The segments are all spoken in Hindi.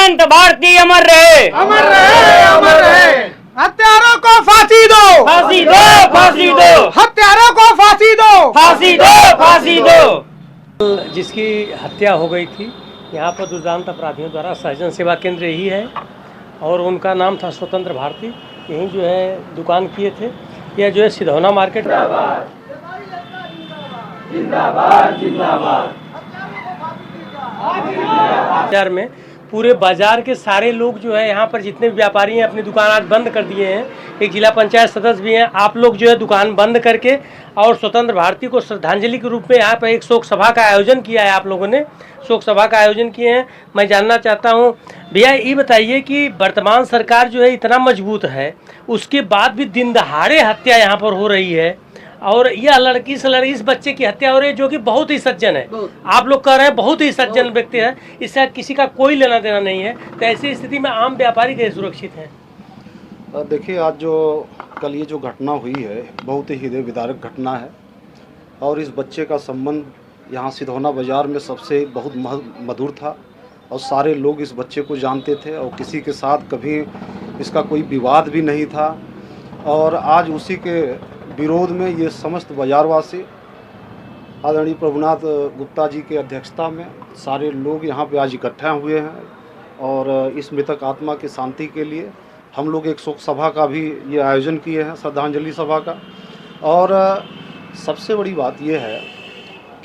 स्वतंत्र भारतीय अमर रहे, अमर रहे, अमर रहे। हत्यारों को फांसी दो, फांसी दो, फांसी दो, हत्यारों को फांसी दो, फांसी दो, फांसी दो। जिसकी हत्या हो गई थी यहाँ पर दुर्दांत अपराधियों द्वारा सहजन सेवा केंद्र यही है और उनका नाम था स्वतंत्र भारती। यहीं जो है दुकान किए थे। यह जो है सिधौना मार्केट जिंदाबाद, जिंदाबाद। बाजार में पूरे बाजार के सारे लोग जो है यहाँ पर जितने भी व्यापारी हैं अपनी दुकान आज बंद कर दिए हैं। एक जिला पंचायत सदस्य भी हैं। आप लोग जो है दुकान बंद करके और स्वतंत्र भारती को श्रद्धांजलि के रूप में यहाँ पर एक शोक सभा का आयोजन किया है। आप लोगों ने शोक सभा का आयोजन किए हैं। मैं जानना चाहता हूँ भैया ये बताइए कि वर्तमान सरकार जो है इतना मजबूत है उसके बाद भी दिन दहाड़े हत्या यहाँ पर हो रही है और यह लड़की से इस बच्चे की हत्या हो रही है जो कि बहुत ही सज्जन है। आप लोग कह रहे हैं बहुत ही सज्जन व्यक्ति है, इससे किसी का कोई लेना देना नहीं है। तो ऐसी स्थिति में आम व्यापारी कैसे सुरक्षित हैं? देखिए आज जो कल ये जो घटना हुई है बहुत ही हृदय विदारक घटना है और इस बच्चे का संबंध यहाँ सिधौना बाज़ार में सबसे बहुत मधुर था और सारे लोग इस बच्चे को जानते थे और किसी के साथ कभी इसका कोई विवाद भी नहीं था। और आज उसी के विरोध में ये समस्त बाज़ारवासी आदरणीय प्रभुनाथ गुप्ता जी के अध्यक्षता में सारे लोग यहाँ पे आज इकट्ठा हुए हैं और इस मृतक आत्मा की शांति के लिए हम लोग एक शोक सभा का भी ये आयोजन किए हैं, श्रद्धांजलि सभा का। और सबसे बड़ी बात यह है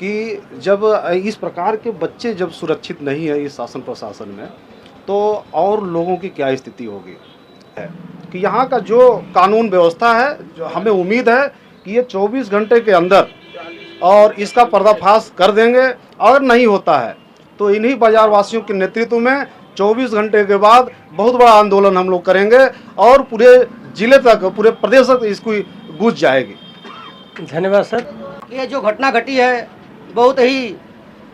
कि जब इस प्रकार के बच्चे जब सुरक्षित नहीं है इस शासन प्रशासन में तो और लोगों की क्या स्थिति होगी है कि यहाँ का जो कानून व्यवस्था है जो हमें उम्मीद है कि ये 24 घंटे के अंदर और इसका पर्दाफाश कर देंगे। अगर नहीं होता है तो इन्हीं बाज़ारवासियों के नेतृत्व में 24 घंटे के बाद बहुत बड़ा आंदोलन हम लोग करेंगे और पूरे जिले तक पूरे प्रदेश तक इसकी गूंज जाएगी। धन्यवाद सर। ये जो घटना घटी है बहुत ही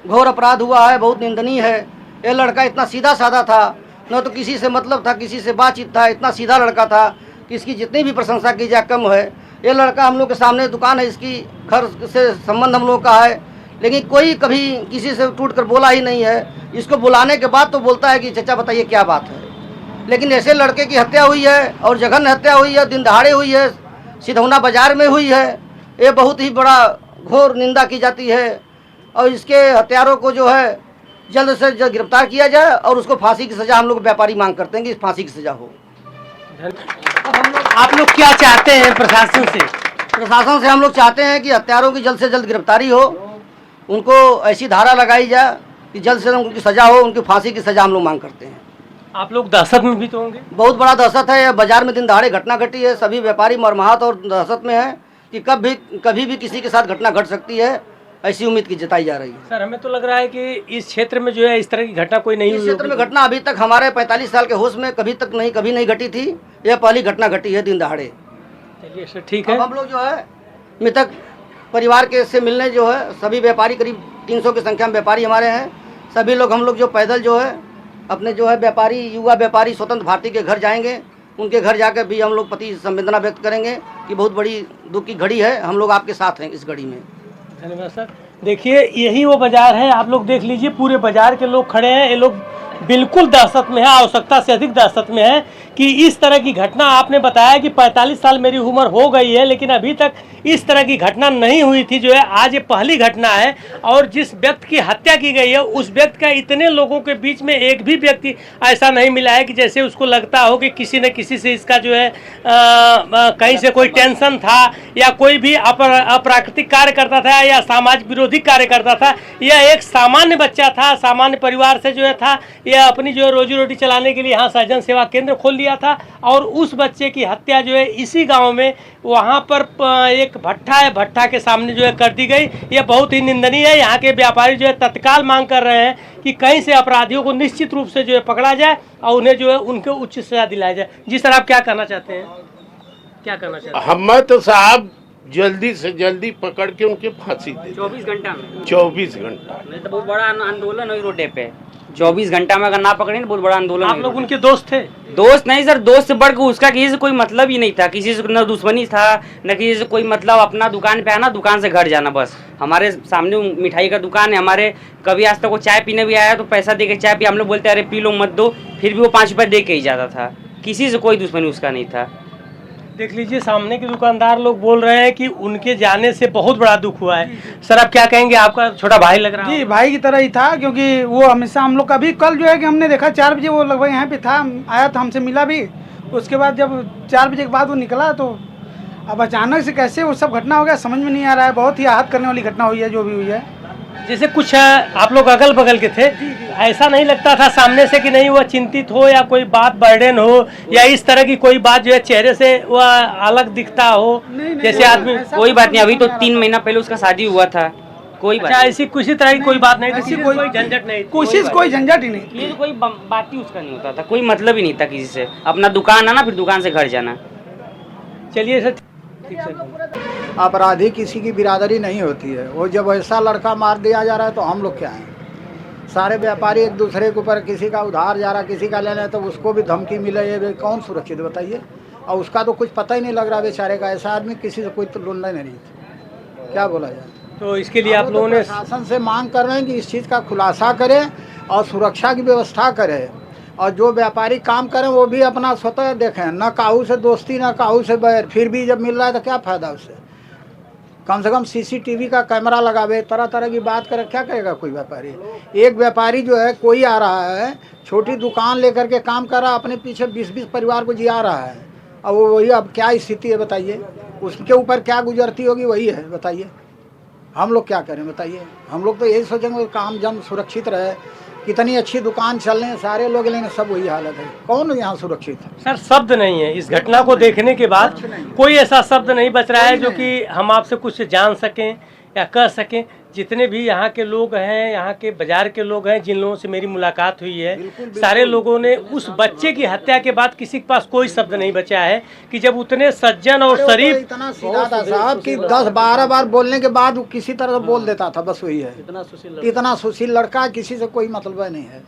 घोर अपराध हुआ है, बहुत निंदनीय है। ये लड़का इतना सीधा साधा था, न तो किसी से मतलब था, किसी से बातचीत था, इतना सीधा लड़का था कि इसकी जितनी भी प्रशंसा की जाए कम है। ये लड़का हम लोग के सामने दुकान है, इसकी घर से संबंध हम लोग का है, लेकिन कोई कभी किसी से टूट कर बोला ही नहीं है। इसको बुलाने के बाद तो बोलता है कि चचा बताइए क्या बात है। लेकिन ऐसे लड़के की हत्या हुई है और जघन्य हत्या हुई है, दिन दहाड़े हुई है, सिधौना बाजार में हुई है। ये बहुत ही बड़ा घोर निंदा की जाती है और इसके हत्यारों को जो है जल्द से जल्द गिरफ्तार किया जाए और उसको फांसी की सज़ा हम लोग व्यापारी मांग करते हैं कि फांसी की सज़ा हो। आप लोग क्या चाहते हैं प्रशासन से? प्रशासन से हम लोग चाहते हैं कि हत्यारों की जल्द से जल्द गिरफ्तारी हो, उनको ऐसी धारा लगाई जाए कि जल्द से जल्द उनकी सज़ा हो, उनकी फांसी की सज़ा हम लोग मांग करते हैं। आप लोग दहशत में भी तो होंगे? बहुत बड़ा दहशत है। बाजार में दिन दहाड़े घटना घटी है, सभी व्यापारी मरमाहत और दहशत में है कि कभी भी किसी के साथ घटना घट सकती है, ऐसी उम्मीद की जताई जा रही है। सर हमें तो लग रहा है कि इस क्षेत्र में जो है इस तरह की घटना कोई नहीं हुई। इस क्षेत्र में घटना अभी तक हमारे 45 साल के होश में कभी नहीं घटी थी। यह पहली घटना घटी है दिन दहाड़े। चलिए सर ठीक है। अब हम लोग जो है मृतक परिवार के से मिलने जो है सभी व्यापारी करीब 300 की संख्या में व्यापारी हमारे हैं। सभी लोग हम लोग जो पैदल जो है अपने जो है व्यापारी युवा व्यापारी स्वतंत्र भारती के घर जाएंगे। उनके घर जाकर भी हम लोग प्रति संवेदना व्यक्त करेंगे कि बहुत बड़ी दुख की घड़ी है, हम लोग आपके साथ हैं इस घड़ी में। धन्यवाद सर। देखिए यही वो बाजार है, आप लोग देख लीजिए पूरे बाजार के लोग खड़े हैं। ये लोग बिल्कुल दहशत में है, आवश्यकता से अधिक दहशत में है कि इस तरह की घटना। आपने बताया कि 45 साल मेरी उम्र हो गई है लेकिन अभी तक इस तरह की घटना नहीं हुई थी। जो है आज ये पहली घटना है और जिस व्यक्ति की हत्या की गई है उस व्यक्ति का इतने लोगों के बीच में एक भी व्यक्ति ऐसा नहीं मिला है कि जैसे उसको लगता हो कि किसी न किसी से इसका जो है कहीं से कोई टेंशन था या कोई भी अप्राकृतिक कार्य करता था या सामाजिक विरोधी कार्य करता था। यह एक सामान्य बच्चा था, सामान्य परिवार से जो है था। यह अपनी जो है रोजी रोटी चलाने के लिए यहाँ सहजन सेवा केंद्र खोल लिया था और उस बच्चे की हत्या जो है इसी गांव में वहाँ पर एक भट्ठा है, भट्ठा के सामने जो है कर दी गई। यह बहुत ही निंदनीय है। यहाँ के व्यापारी जो है तत्काल मांग कर रहे हैं कि कहीं से अपराधियों को निश्चित रूप से जो है पकड़ा जाए और उन्हें जो है उनके उच्च सजा दिलाया जाए। जी सर आप क्या कहना चाहते हैं? क्या कहना चाहते हैं? हमें तो साहब जल्दी से जल्दी पकड़ के उनके फांसी दे। 24 घंटा में 24 घंटा नहीं तो बहुत बड़ा आंदोलन हुई रोडे पे। 24 घंटा में अगर ना पकड़े तो बहुत बड़ा आंदोलन आप है। लोग उनके दोस्त थे? दोस्त नहीं सर, दोस्त से बढ़ के उसका किसी से कोई मतलब ही नहीं था, किसी से न दुश्मनी था न किसी से कोई मतलब। अपना दुकान पे आना, दुकान से घर जाना, बस। हमारे सामने मिठाई का दुकान है हमारे, कभी आज तक वो चाय पीने भी आया तो पैसा दे के चाय पी, हम लोग बोलते अरे पी लो मत दो, फिर भी वो 5 रुपये दे के ही जाता था। किसी से कोई दुश्मनी उसका नहीं था। देख लीजिए सामने के दुकानदार लोग बोल रहे हैं कि उनके जाने से बहुत बड़ा दुख हुआ है। सर आप क्या कहेंगे, आपका छोटा भाई लग रहा है? जी भाई की तरह ही था, क्योंकि वो हमेशा हम लोग का भी कल जो है कि हमने देखा 4 बजे वो लगभग यहाँ पे था, आया तो हमसे मिला भी। उसके बाद जब 4 बजे के बाद वो निकला तो अब अचानक से कैसे वो सब घटना हो गया समझ में नहीं आ रहा है। बहुत ही आहत करने वाली घटना हुई है जो भी हुई है। जैसे कुछ आप लोग अगल बगल के थे, ऐसा नहीं लगता था सामने से कि नहीं वह चिंतित हो या कोई बात बर्डन हो या इस तरह की कोई बात जो है चेहरे से वह अलग दिखता हो? जैसे आदमी कोई बात नहीं, अभी तो 3 महीना पहले उसका शादी हुआ था, कोई बात अच्छा, ऐसी किसी तरह की कोई बात नहीं थी, ऐसी कोई झंझट नहीं थी? कोई झंझट ही नहीं। नहीं, ये कोई बात ही उसका नहीं होता था, कोई मतलब ही नहीं था किसी से। अपना दुकान आना, फिर दुकान से घर जाना। चलिए सर, ठीक सर। अपराधी किसी की बिरादरी नहीं होती है। वो जब ऐसा लड़का मार दिया जा रहा है तो हम लोग क्या हैं? सारे व्यापारी एक दूसरे के ऊपर, किसी का उधार जा रहा, किसी का लेना है तो उसको भी धमकी मिले, ये कौन सुरक्षित बताइए? और उसका तो कुछ पता ही नहीं लग रहा बेचारे का। ऐसा आदमी किसी से कोई तो लुंडा नहीं थी, क्या बोला जाए? तो इसके लिए आप लोगों ने प्रशासन से मांग कर रहे हैं कि इस चीज़ का खुलासा करें और सुरक्षा की व्यवस्था करें, और जो व्यापारी काम करें वो भी अपना स्वतः देखें, न काहू से दोस्ती न काहू से बैर। फिर भी जब मिल रहा है तो क्या फ़ायदा उससे? कम से कम CCTV का कैमरा लगावे, तरह तरह की बात करे, क्या करेगा कोई व्यापारी? एक व्यापारी जो है, कोई आ रहा है छोटी दुकान लेकर के काम कर रहा है, अपने पीछे 20-20 परिवार को जिया रहा है, अब वो वही, अब क्या स्थिति है बताइए? उसके ऊपर क्या गुजरती होगी वही है, बताइए। हम लोग क्या करें बताइए? हम लोग तो यही सोचेंगे काम जन सुरक्षित रहे। कितनी अच्छी दुकान चल रही है, सारे लोग लेंगे, सब वही हालत है। कौन यहाँ सुरक्षित है? सर शब्द नहीं है, इस घटना को देखने के बाद कोई ऐसा शब्द नहीं बच रहा है जो कि हम आपसे कुछ जान सकें या कह सकें। जितने भी यहाँ के लोग हैं, यहाँ के बाजार के लोग हैं, जिन लोगों से मेरी मुलाकात हुई है, सारे लोगों ने उस बच्चे की हत्या के बाद किसी के पास कोई शब्द नहीं बचा है कि जब उतने सज्जन और शरीफ, इतना सीधा था साहब कि 10-12 बार बोलने के बाद वो किसी तरह से बोल देता था, बस वही है। इतना सुशील लड़का, किसी से कोई मतलब नहीं है।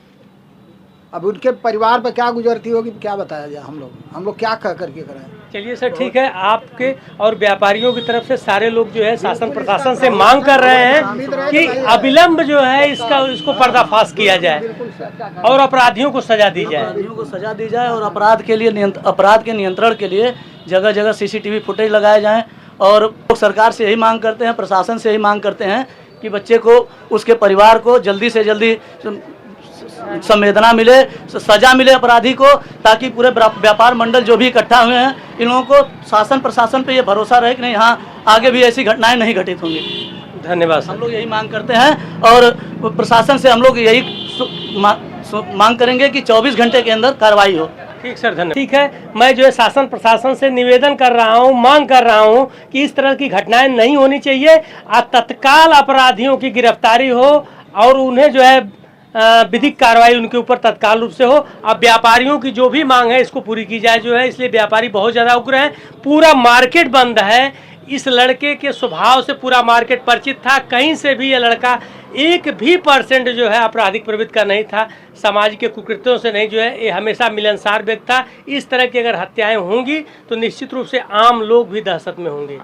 अब उनके परिवार पर क्या गुजरती होगी क्या बताया जाए? हम लोग क्या कह करके करें? चलिए सर ठीक है, आपके और व्यापारियों की तरफ से सारे लोग जो है शासन प्रशासन से मांग कर रहे हैं कि अविलंब जो है इसको पर्दाफाश किया जाए और अपराधियों को सजा दी जाए। अपराधियों को सजा दी जाए और अपराध के नियंत्रण के लिए जगह जगह CCTV फुटेज लगाए जाएं। और लोग सरकार से यही मांग करते हैं, प्रशासन से यही मांग करते हैं कि बच्चे को, उसके परिवार को जल्दी से जल्दी संवेदना मिले, सजा मिले अपराधी को, ताकि पूरे व्यापार मंडल जो भी इकट्ठा हुए हैं, इन लोगों को शासन प्रशासन पे ये भरोसा रहे कि नहीं, हाँ आगे भी ऐसी घटनाएं नहीं घटित होंगी। धन्यवाद। हम लोग यही मांग करते हैं और प्रशासन से हम लोग यही मांग करेंगे कि 24 घंटे के अंदर कार्रवाई हो। ठीक सर, धन्यवाद। ठीक है, मैं जो है शासन प्रशासन से निवेदन कर रहा हूँ, मांग कर रहा हूँ कि इस तरह की घटनाएं नहीं होनी चाहिए, तत्काल अपराधियों की गिरफ्तारी हो और उन्हें जो है विधिक कार्रवाई उनके ऊपर तत्काल रूप से हो। अब व्यापारियों की जो भी मांग है इसको पूरी की जाए जो है, इसलिए व्यापारी बहुत ज़्यादा उग्र हैं। पूरा मार्केट बंद है। इस लड़के के स्वभाव से पूरा मार्केट परिचित था। कहीं से भी यह लड़का 1% जो है आपराधिक प्रवृत्ति का नहीं था, समाज के कुकृत्यों से नहीं, जो है ये हमेशा मिलनसार व्यक्ति था। इस तरह की अगर हत्याएं होंगी तो निश्चित रूप से आम लोग भी दहशत में होंगे।